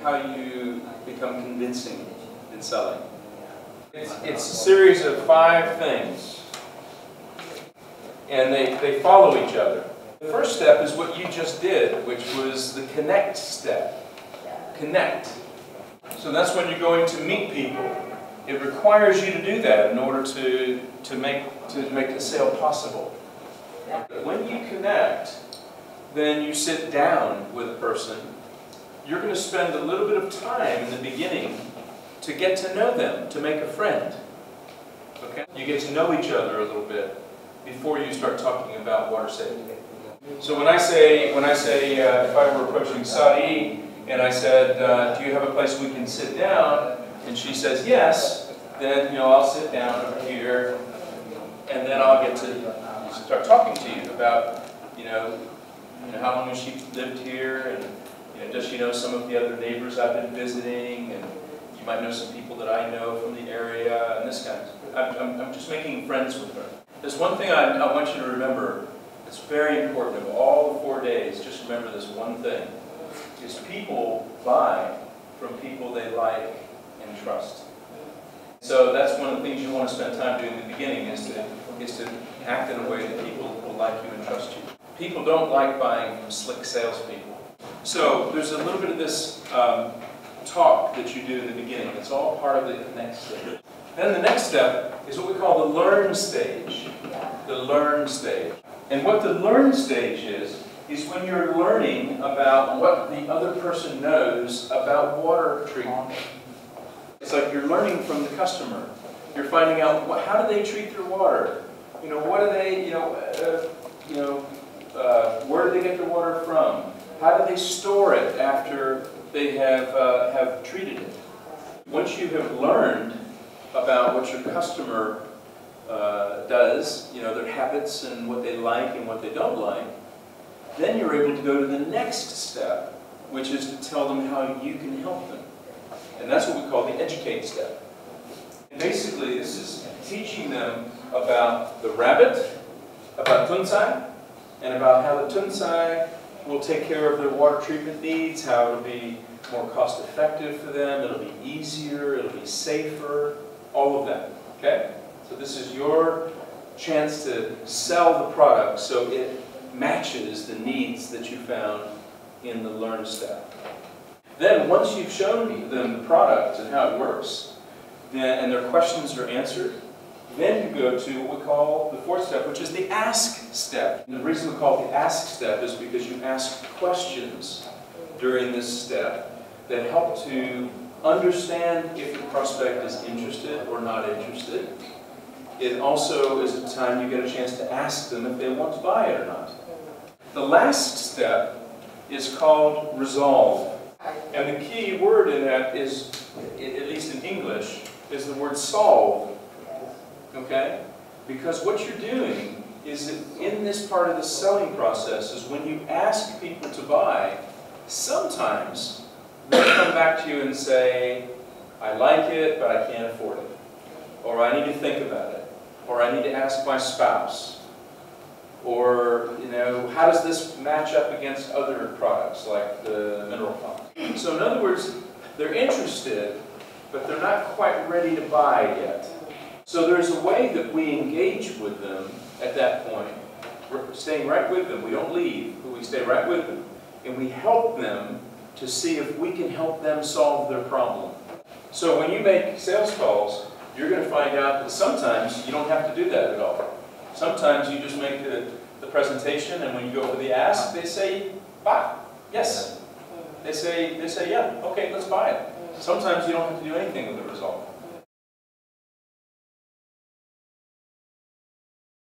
how you become convincing in selling. It's a series of 5 things, and they follow each other. The first step is what you just did, which was the connect step. Connect. So that's when you're going to meet people. It requires you to do that in order to make the sale possible. When you connect, then you sit down with a person. You're going to spend a little bit of time in the beginning to get to know them, to make a friend. Okay? You get to know each other a little bit before you start talking about water safety. So when I say if I were approaching Saudi and I said, do you have a place we can sit down? And she says yes, then I'll sit down over here, and then I'll get to start talking to you about how long has she lived here, and does she know some of the other neighbors I've been visiting, and you might know some people that I know from the area, and this kind of stuff. I'm just making friends with her. There's one thing I want you to remember. It's very important. Of all the 4 days, just remember this one thing: is people buy from people they like and trust. So that's one of the things you want to spend time doing in the beginning, is to act in a way that people will like you and trust you. People don't like buying from slick salespeople. So there's a little bit of this talk that you do in the beginning. It's all part of the next step. Then the next step is what we call the learn stage. The learn stage. And what the learn stage is when you're learning about what the other person knows about water treatment. It's like you're learning from the customer. You're finding out how do they treat their water. What do they, where do they get their water from? How do they store it after they have treated it? Once you have learned about what your customer does, their habits and what they like and what they don't like, then you're able to go to the next step, which is to tell them how you can help them. And that's what we call the educate step. And basically, this is teaching them about the rabbit, about Tunsai, and about how the Tunsai will take care of their water treatment needs, how it'll be more cost effective for them, it'll be easier, it'll be safer, all of that. Okay? So this is your chance to sell the product so it matches the needs that you found in the learn step. Then once you've shown them the product and how it works, and their questions are answered, then you go to what we call the 4th step, which is the ask step. And the reason we call it the ask step is because you ask questions during this step that help to understand if the prospect is interested or not interested. It also is a time you get a chance to ask them if they want to buy it or not. The last step is called resolve. And the key word in that is, at least in English, is the word solve. Okay? Because what you're doing is that in this part of the selling process is when you ask people to buy, sometimes they'll come back to you and say, I like it, but I can't afford it. Or I need to think about it. Or I need to ask my spouse. Or, how does this match up against other products like the mineral pump? So in other words, they're interested, but they're not quite ready to buy yet. So there's a way that we engage with them at that point. We're staying right with them. We don't leave, but we stay right with them. And we help them to see if we can help them solve their problem. So when you make sales calls, you're going to find out that sometimes you don't have to do that at all. Sometimes you just make the presentation, and when you go for the ask, they say, buy. Yes. They say, yeah, okay, let's buy it. Sometimes you don't have to do anything with the result.